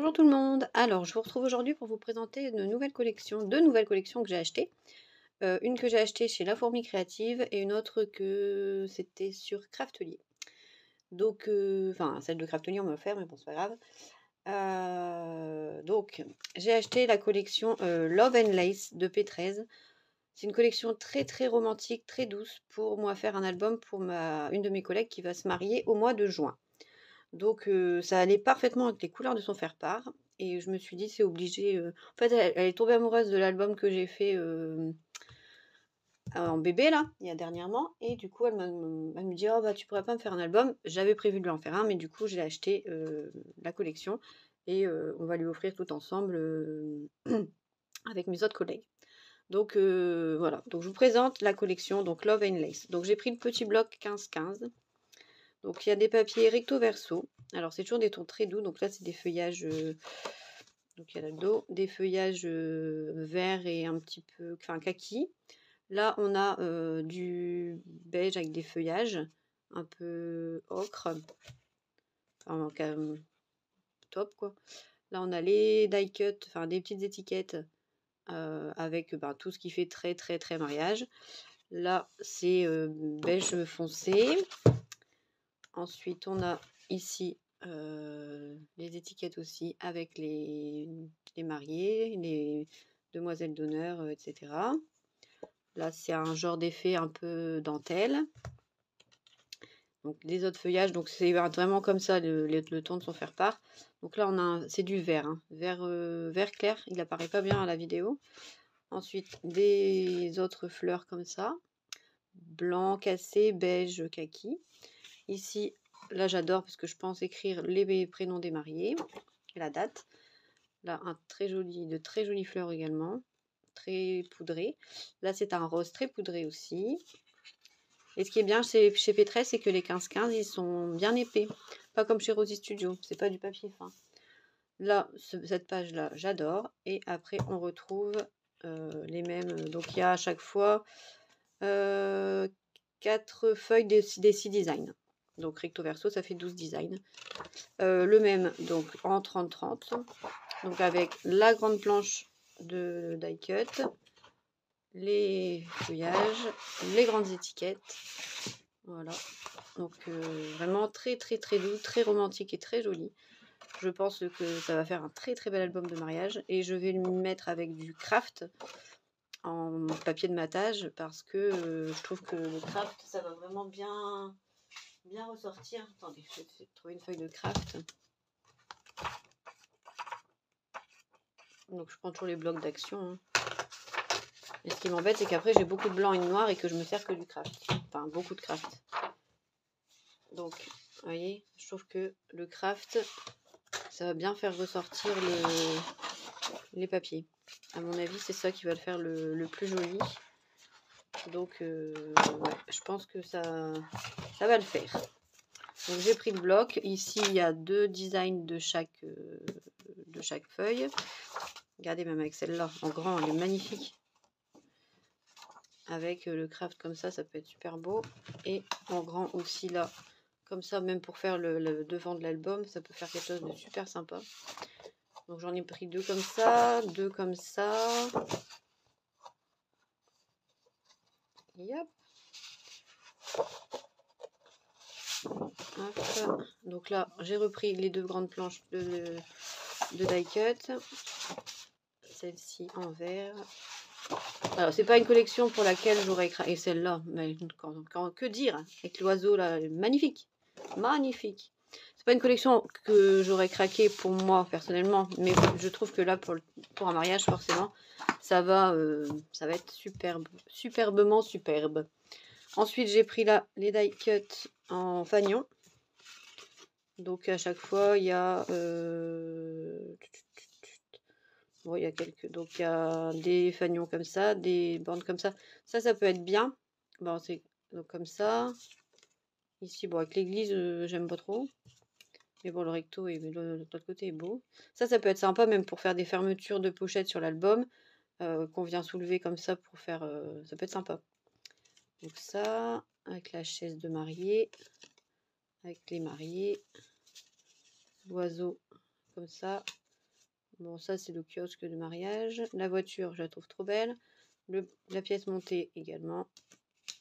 Bonjour tout le monde. Alors, je vous retrouve aujourd'hui pour vous présenter deux nouvelles collections que j'ai achetées. Une que j'ai achetée chez La Fourmi Créative et une autre que c'était sur Craftelier. Donc, enfin, celle de Craftelier on m'a offert, mais bon, c'est pas grave. Donc, j'ai acheté la collection Love and Lace de P13. C'est une collection très très romantique, très douce pour moi faire un album pour une de mes collègues qui va se marier au mois de juin. Donc ça allait parfaitement avec les couleurs de son faire-part et je me suis dit: «C'est obligé», en fait, elle est tombée amoureuse de l'album que j'ai fait, en bébé là, il y a dernièrement et du coup, elle me dit: «Oh bah, tu pourrais pas me faire un album?» J'avais prévu de lui en faire un, mais du coup, j'ai acheté, la collection et on va lui offrir tout ensemble, avec mes autres collègues. Donc voilà, donc je vous présente la collection, donc Love and Lace. Donc j'ai pris le petit bloc 15-15. Donc il y a des papiers recto verso. Alors c'est toujours des tons très doux. Donc là c'est des feuillages. Donc il y a là-dedans des feuillages verts et un petit peu, enfin kaki. Là on a du beige avec des feuillages un peu ocre. Enfin top quoi. Là on a les die cut, enfin des petites étiquettes avec tout ce qui fait très très très mariage. Là c'est beige foncé. Ensuite, on a ici les étiquettes aussi avec les mariés, les demoiselles d'honneur, etc. Là, c'est un genre d'effet un peu dentelle. Donc, les autres feuillages, donc c'est vraiment comme ça le ton de son faire-part. Donc là, c'est du vert, hein, vert clair. Il apparaît pas bien à la vidéo. Ensuite, des autres fleurs comme ça. Blanc cassé, beige, kaki. Ici, là j'adore parce que je pense écrire les prénoms des mariés et la date. Là, de très jolies fleurs également, très poudrées. Là, c'est un rose très poudré aussi. Et ce qui est bien chez Pétresse, c'est que les 15-15, ils sont bien épais. Pas comme chez Rosy Studio, c'est pas du papier fin. Là, cette page-là, j'adore. Et après, on retrouve les mêmes. Donc, il y a à chaque fois 4 feuilles des 6 designs. Donc recto verso, ça fait 12 designs. Le même, donc en 30-30. Donc avec la grande planche de die cut, les feuillages, les grandes étiquettes. Voilà. Donc vraiment très très très doux, très romantique et très joli. Je pense que ça va faire un très très bel album de mariage. Et je vais le mettre avec du craft en papier de matage parce que je trouve que le craft, ça va vraiment bien ressortir. Attendez, je vais trouver une feuille de craft. Donc je prends toujours les blocs d'action. Hein. Et ce qui m'embête, c'est qu'après j'ai beaucoup de blanc et de noir et que je me sers que du craft. Enfin, beaucoup de craft. Donc, vous voyez, je trouve que le craft, ça va bien faire ressortir les papiers. À mon avis, c'est ça qui va le faire le plus joli. Donc, ouais, je pense que ça va le faire. Donc j'ai pris le bloc. Ici, il y a 2 designs de chaque feuille. Regardez, même avec celle-là, en grand, elle est magnifique. Avec le craft comme ça peut être super beau. Et en grand aussi, là, comme ça, même pour faire le devant de l'album, ça peut faire quelque chose de super sympa. Donc j'en ai pris 2 comme ça, 2 comme ça. Yep. Hop. Donc là, j'ai repris les 2 grandes planches de die cut. Celle-ci en vert. Alors, c'est pas une collection pour laquelle j'aurais craqué. Et celle-là, mais que dire? Avec l'oiseau là, magnifique. Magnifique. C'est pas une collection que j'aurais craqué pour moi personnellement, mais je trouve que là, pour un mariage, forcément, ça va être superbe. Superbement superbe. Ensuite, j'ai pris là les die cut en fanion. Donc à chaque fois, il y a bon, il y a donc il y a des fanions comme ça, des bandes comme ça. Ça peut être bien. Bon, c'est donc comme ça. Ici, bon, avec l'église, j'aime pas trop. Mais bon, le recto et de l'autre côté est beau. Ça peut être sympa même pour faire des fermetures de pochettes sur l'album qu'on vient soulever comme ça pour faire. Ça peut être sympa. Donc ça, avec la chaise de mariée, avec les mariés, l'oiseau comme ça. Bon, ça, c'est le kiosque de mariage. La voiture, je la trouve trop belle. La pièce montée également.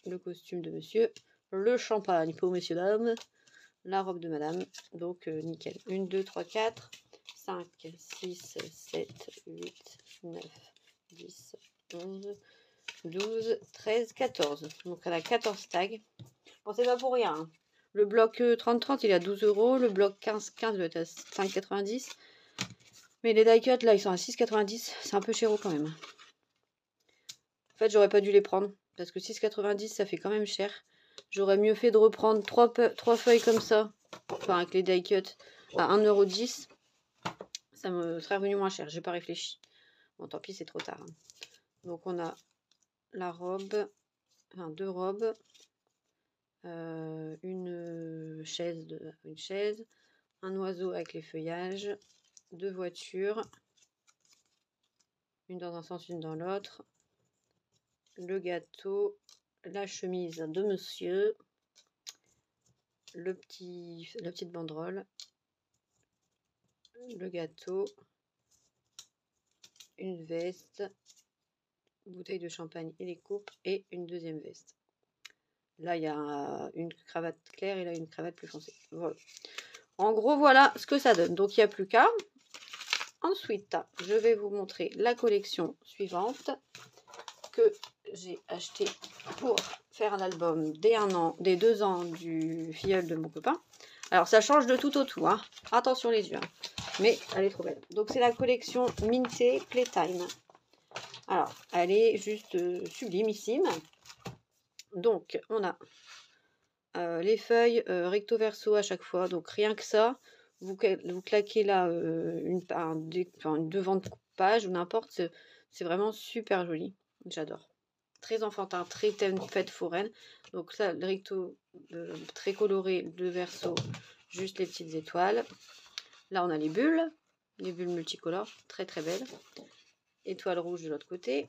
Le costume de monsieur. Le champagne pour messieurs, dames. La robe de madame. Donc, nickel. 1, 2, 3, 4, 5, 6, 7, 8, 9, 10, 11, 12, 13, 14. Donc, elle a 14 tags. Bon, c'est pas pour rien. Hein. Le bloc 30-30, il est à 12 €. Le bloc 15-15, doit être à 5,90 €. Mais les die cuts, là, ils sont à 6,90 €. C'est un peu chéro quand même. En fait, j'aurais pas dû les prendre. Parce que 6,90 €, ça fait quand même cher. J'aurais mieux fait de reprendre 3 feuilles comme ça. Enfin, avec les die cuts à 1,10 €. Ça me serait revenu moins cher. J'ai pas réfléchi. Bon, tant pis, c'est trop tard. Hein. Donc, on a la robe. Enfin, 2 robes. Une chaise. Un oiseau avec les feuillages. 2 voitures. Une dans un sens, une dans l'autre. Le gâteau, la chemise de monsieur, la petite banderole, le gâteau, une veste, bouteille de champagne et les coupes et une deuxième veste. Là, il y a une cravate claire et là, une cravate plus foncée. Voilà. En gros, voilà ce que ça donne. Donc, il n'y a plus qu'à. Ensuite, je vais vous montrer la collection suivante que j'ai acheté pour faire l'album des 2 ans du filleul de mon copain. Alors ça change de tout au tout, hein. Attention les yeux, hein. Mais elle est trop belle. Donc c'est la collection Minté Playtime. Alors elle est juste sublimissime. Donc on a les feuilles recto verso à chaque fois. Donc rien que ça, vous claquez là une devant de page ou n'importe. C'est vraiment super joli. J'adore. Très enfantin, très thème fête foraine. Donc ça, le recto très coloré, le verso, juste les petites étoiles. Là, on a les bulles multicolores, très très belles. Étoile rouge de l'autre côté.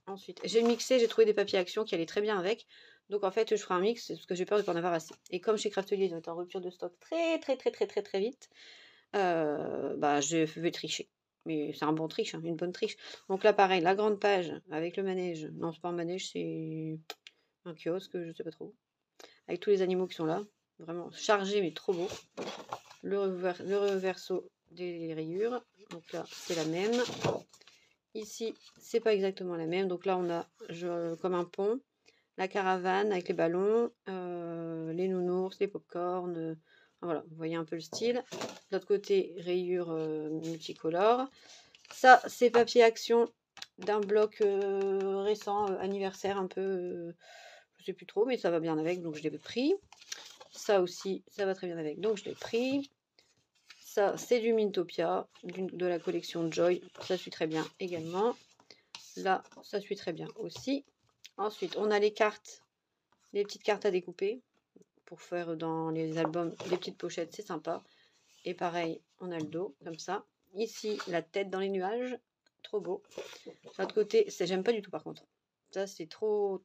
Ensuite, j'ai mixé, j'ai trouvé des papiers action qui allaient très bien avec. Donc en fait, je ferai un mix parce que j'ai peur de ne pas en avoir assez. Et comme chez Craftelier, ils ont été en rupture de stock très vite, je vais tricher. Mais c'est un bon triche, hein, une bonne triche. Donc là, pareil, la grande page avec le manège. Non, c'est pas un manège, c'est un kiosque, je sais pas trop. Avec tous les animaux qui sont là. Vraiment chargé, mais trop beau. Le reverso des rayures. Donc là, c'est la même. Ici, c'est pas exactement la même. Donc là, on a comme un pont. La caravane avec les ballons, les nounours, les pop-corn. Voilà, vous voyez un peu le style. De l'autre côté, rayures multicolores. Ça, c'est papier action d'un bloc récent, anniversaire, un peu, je sais plus trop, mais ça va bien avec, donc je l'ai pris. Ça aussi, ça va très bien avec, donc je l'ai pris. Ça, c'est du Mintopia, de la collection Joy. Ça suit très bien également. Là, ça suit très bien aussi. Ensuite, on a les cartes, les petites cartes à découper pour faire dans les albums des petites pochettes, c'est sympa. Et pareil, on a le dos comme ça. Ici, la tête dans les nuages, trop beau. De l'autre côté, j'aime pas du tout par contre. Ça, c'est trop.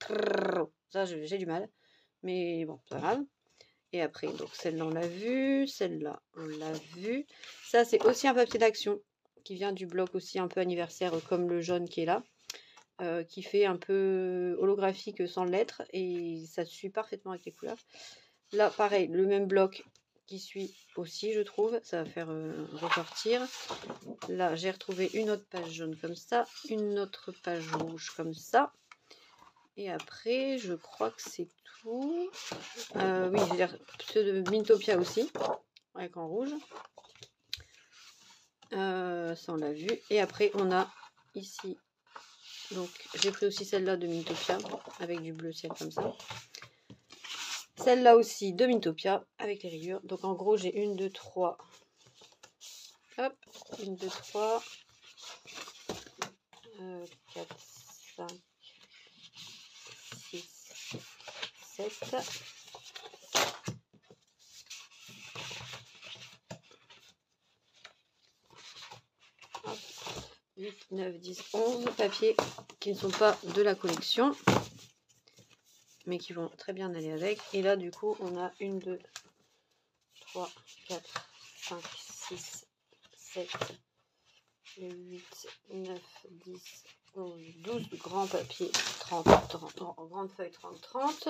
Ça, j'ai du mal. Mais bon, c'est pas grave. Et après, donc celle-là, on l'a vue. Celle-là, on l'a vue. Ça, c'est aussi un papier d'action qui vient du bloc aussi un peu anniversaire, comme le jaune qui est là. Qui fait un peu holographique sans lettres. Et ça suit parfaitement avec les couleurs. Là, pareil, le même bloc qui suit aussi, je trouve. Ça va faire ressortir. Là, j'ai retrouvé une autre page jaune comme ça. Une autre page rouge comme ça. Et après, je crois que c'est tout. Oui, je veux dire, ceux de Mintopia aussi, avec en rouge. Ça, on l'a vu. Et après, on a ici. Donc, j'ai pris aussi celle-là de Mintopia, avec du bleu ciel comme ça. Celle-là aussi de Mintopia, avec les rayures. Donc, en gros, j'ai 1, 2, 3. Hop, 1, 2, 3. 4, 5, 6, 7. 8, 9, 10, 11 papiers qui ne sont pas de la collection, mais qui vont très bien aller avec. Et là, du coup, on a 1, 2, 3, 4, 5, 6, 7, 8, 9, 10, 11, 12 grands papiers 30, grandes feuilles 30.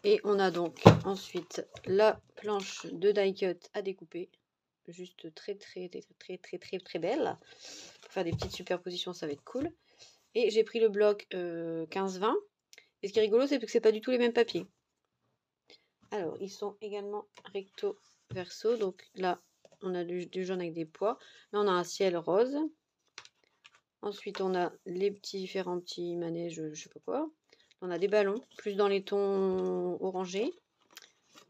Et on a donc ensuite la planche de die cut à découper. Juste très belle. Pour faire des petites superpositions, ça va être cool. Et j'ai pris le bloc 15-20. Et ce qui est rigolo, c'est que c'est pas du tout les mêmes papiers. Alors, ils sont également recto verso. Donc là, on a du jaune avec des pois. Là, on a un ciel rose. Ensuite, on a les différents petits manèges, je sais pas quoi. On a des ballons, plus dans les tons orangés.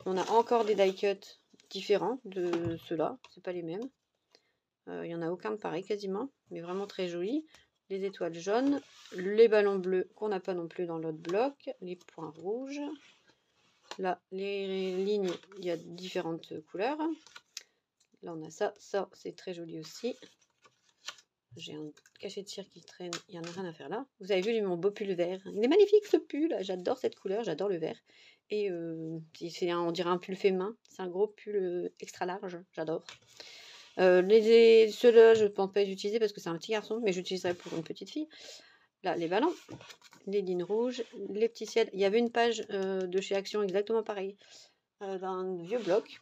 On a encore des die cuts différents de ceux-là. C'est pas les mêmes. Il n'y en a aucun de pareil quasiment, mais vraiment très joli. Les étoiles jaunes, les ballons bleus qu'on n'a pas non plus dans l'autre bloc, les points rouges. Là, les lignes, il y a différentes couleurs. Là, on a ça. Ça, c'est très joli aussi. J'ai un cachet de cire qui traîne. Il n'y en a rien à faire là. Vous avez vu mon beau pull vert. Il est magnifique ce pull. J'adore cette couleur. J'adore le vert. Et on dirait un pull fait main. C'est un gros pull extra large. J'adore. Ceux-là, je ne pense pas les utiliser parce que c'est un petit garçon. Mais j'utiliserai pour une petite fille. Là, les ballons. Les lignes rouges. Les petits ciels. Il y avait une page de chez Action exactement pareil. D'un vieux bloc.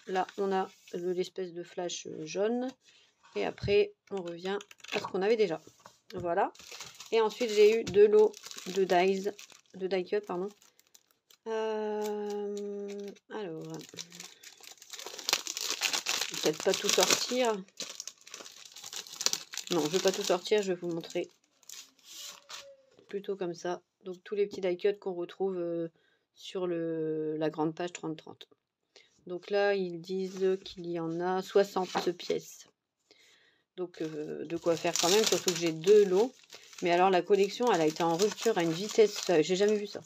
Là, on a l'espèce de flash jaune. Et après, on revient à ce qu'on avait déjà. Voilà. Et ensuite, j'ai eu de l'eau de die cut, pardon. Alors, je vais peut-être pas tout sortir. Non, je vais pas tout sortir. Je vais vous montrer plutôt comme ça. Donc, tous les petits die cut qu'on retrouve sur la grande page 30-30. Donc là, ils disent qu'il y en a 60 pièces. Donc de quoi faire quand même, surtout que j'ai 2 lots. Mais alors la collection, elle a été en rupture à une vitesse, j'ai jamais vu ça.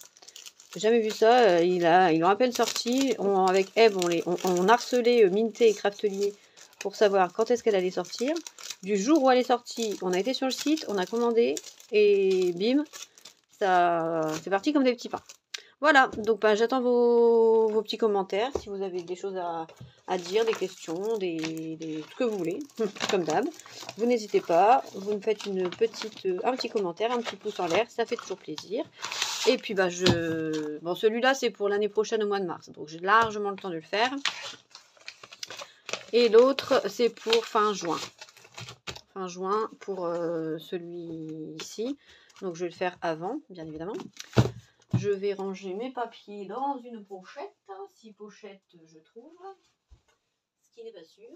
J'ai jamais vu ça, ils l'ont à peine sorti. Avec Eve, on harcelait Minté et Craftelier pour savoir quand est-ce qu'elle allait sortir. Du jour où elle est sortie, on a été sur le site, on a commandé et bim, c'est parti comme des petits pains. Voilà, donc j'attends vos petits commentaires, si vous avez des choses à dire, des questions, ce que vous voulez, comme d'hab. Vous n'hésitez pas, vous me faites un petit commentaire, un petit pouce en l'air, ça fait toujours plaisir. Et puis bon, celui-là c'est pour l'année prochaine au mois de mars, donc j'ai largement le temps de le faire. Et l'autre c'est pour fin juin. Fin juin pour celui-ci, donc je vais le faire avant, bien évidemment. Je vais ranger mes papiers dans une pochette, si pochette je trouve, ce qui n'est pas sûr.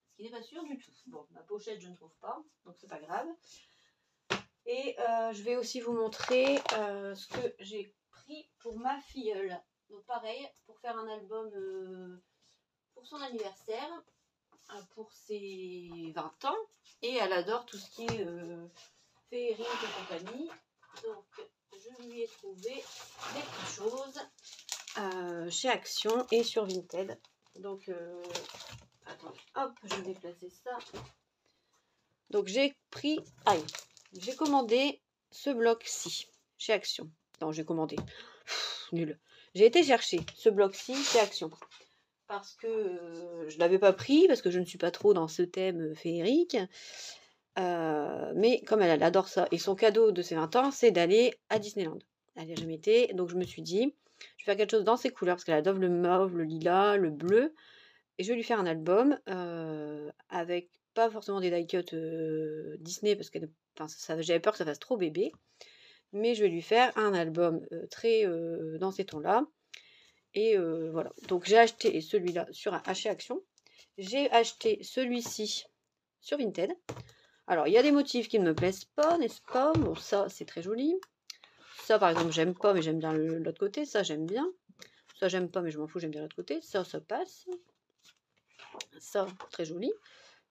Ce qui n'est pas sûr du tout. Bon, ma pochette je ne trouve pas, donc c'est pas grave. Et je vais aussi vous montrer ce que j'ai pris pour ma filleule. Donc pareil, pour faire un album pour son anniversaire, pour ses 20 ans. Et elle adore tout ce qui est féerique et compagnie. Donc je lui ai trouvé des petites choses chez Action et sur Vinted. Donc, attendez, hop, je vais déplacer ça. Donc, j'ai commandé ce bloc-ci chez Action. Non, j'ai commandé. Nul. J'ai été chercher ce bloc-ci chez Action. Parce que je ne l'avais pas pris, parce que je ne suis pas trop dans ce thème féerique. Mais comme elle adore ça, et son cadeau de ses 20 ans, c'est d'aller à Disneyland. Elle n'y a jamais été, donc je me suis dit, je vais faire quelque chose dans ses couleurs, parce qu'elle adore le mauve, le lilas, le bleu, et je vais lui faire un album avec pas forcément des die cut Disney, parce que j'avais peur que ça fasse trop bébé, mais je vais lui faire un album très dans ces tons-là, et voilà. Donc j'ai acheté celui-là sur chez Action, j'ai acheté celui-ci sur Vinted. Alors, il y a des motifs qui ne me plaisent pas, n'est-ce pas? Bon, ça, c'est très joli. Ça, par exemple, j'aime pas, mais j'aime bien l'autre côté. Ça, j'aime bien. Ça, j'aime pas, mais je m'en fous, j'aime bien l'autre côté. Ça passe. Ça, très joli.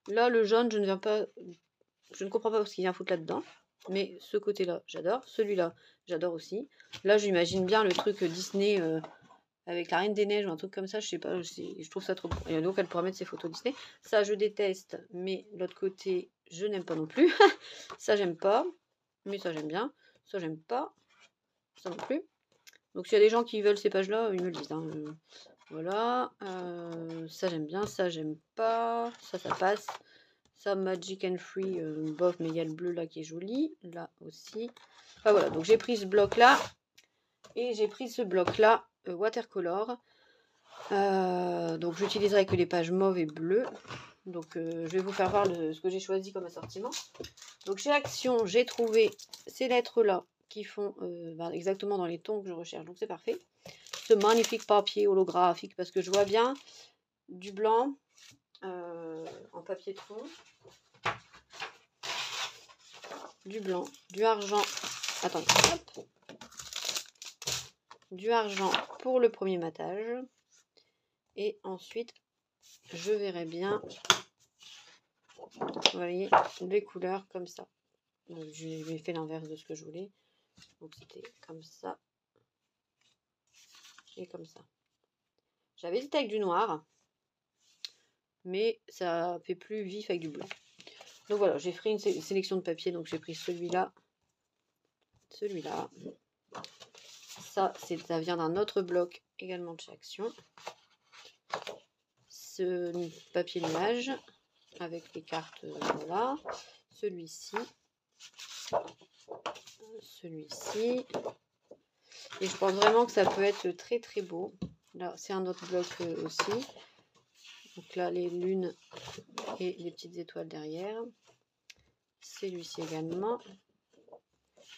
Là, le jaune, je ne comprends pas ce qu'il vient foutre là-dedans. Mais ce côté-là, j'adore. Celui-là, j'adore aussi. Là, j'imagine bien le truc Disney avec la Reine des Neiges ou un truc comme ça. Je sais pas, je trouve ça trop beau. Et donc, elle pourra mettre ses photos Disney. Ça, je déteste, mais l'autre côté, je n'aime pas non plus. Ça, j'aime pas. Mais ça, j'aime bien. Ça, j'aime pas. Ça non plus. Donc, s'il y a des gens qui veulent ces pages-là, ils me le disent. Hein. Voilà, ça j'aime bien, ça j'aime pas, ça passe. Ça Magic and Free, bof, mais il y a le bleu là qui est joli, là aussi. Enfin voilà, donc j'ai pris ce bloc là, et j'ai pris ce bloc là, watercolor. Donc j'utiliserai que les pages mauves et bleues. Donc je vais vous faire voir ce que j'ai choisi comme assortiment. Donc chez Action, j'ai trouvé ces lettres là qui font exactement dans les tons que je recherche, donc c'est parfait. Ce magnifique papier holographique, parce que je vois bien du blanc en papier de fond, du blanc, du argent, attendez, hop, du argent pour le premier matage, et ensuite je verrai bien, vous voyez, les couleurs comme ça. Donc, j'ai fait l'inverse de ce que je voulais, donc c'était comme ça et comme ça. J'avais hésité avec du noir, mais ça fait plus vif avec du blanc. Donc voilà, j'ai fait une sélection de papier, donc j'ai pris celui-là, celui-là. Ça vient d'un autre bloc, également de chez Action. Ce papier nuage, avec les cartes, voilà. Celui-ci. Celui-ci. Et je pense vraiment que ça peut être très très beau. Là, c'est un autre bloc aussi. Donc là, les lunes et les petites étoiles derrière. Celui-ci également.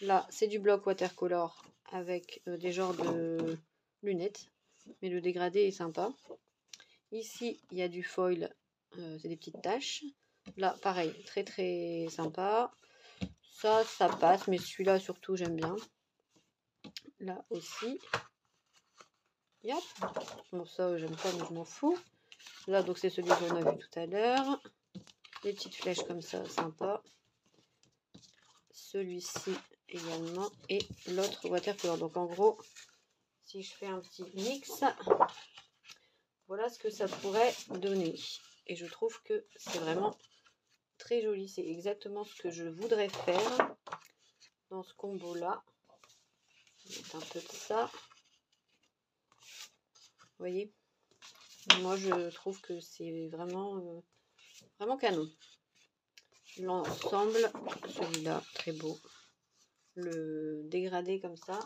Là, c'est du bloc watercolor avec des genres de lunettes. Mais le dégradé est sympa. Ici, il y a du foil. C'est des petites taches. Là, pareil, très très sympa. Ça passe, mais celui-là surtout, j'aime bien. Là aussi. Yep. Bon, ça, j'aime pas, mais je m'en fous. Là, donc, c'est celui qu'on a vu tout à l'heure. Des petites flèches comme ça, sympa. Celui-ci également. Et l'autre watercolor. Donc, en gros, si je fais un petit mix, voilà ce que ça pourrait donner. Et je trouve que c'est vraiment très joli. C'est exactement ce que je voudrais faire dans ce combo-là. Un peu de ça. Vous voyez, moi je trouve que c'est vraiment vraiment canon. L'ensemble, celui-là très beau, le dégradé comme ça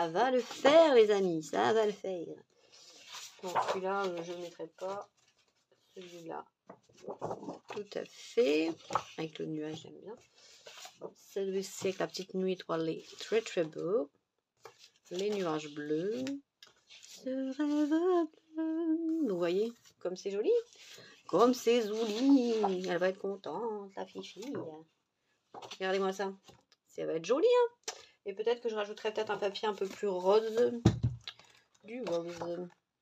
va le faire les amis, ça va le faire. Bon, celui-là je ne le mettrai pas, celui-là tout à fait, avec le nuage j'aime bien. Celui-ci avec la petite nuit étoilée, très très beau. Les nuages bleus, ce rêve bleu, vous voyez comme c'est joli. Comme c'est joli, elle va être contente, la fifi. Regardez-moi ça, ça va être joli, hein. Et peut-être que je rajouterai peut-être un papier un peu plus rose. Du rose.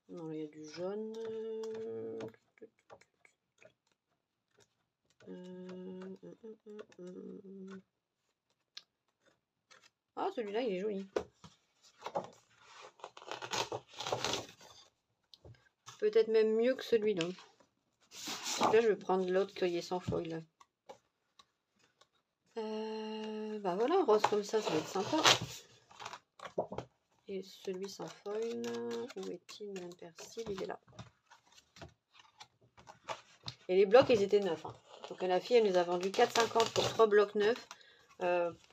Non, il y a du jaune. Ah, celui-là, il est joli. Peut-être même mieux que celui-là. Là, je vais prendre l'autre qui est sans foil. Bah voilà, rose comme ça va être sympa. Et celui sans foil, où est-il, Madame Persil? Il est là. Et les blocs, ils étaient neufs. Hein. Donc la fille, elle nous a vendu 4,50 pour 3 blocs neufs.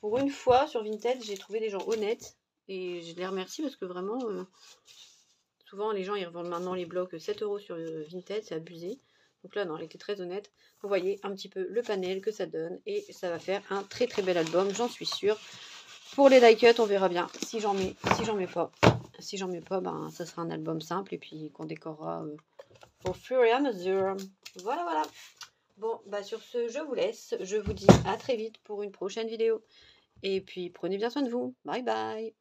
Pour une fois, sur Vinted, j'ai trouvé des gens honnêtes. Et je les remercie parce que vraiment, souvent, les gens, ils revendent maintenant les blocs 7 € sur Vinted. C'est abusé. Donc là, non, elle était très honnête. Vous voyez un petit peu le panel que ça donne. Et ça va faire un très très bel album, j'en suis sûre. Pour les die cuts, on verra bien si j'en mets, si j'en mets pas. Si j'en mets pas, ben, ça sera un album simple et puis qu'on décorera au fur et à mesure. Voilà, voilà. Bon, bah sur ce, je vous laisse. Je vous dis à très vite pour une prochaine vidéo. Et puis, prenez bien soin de vous. Bye bye.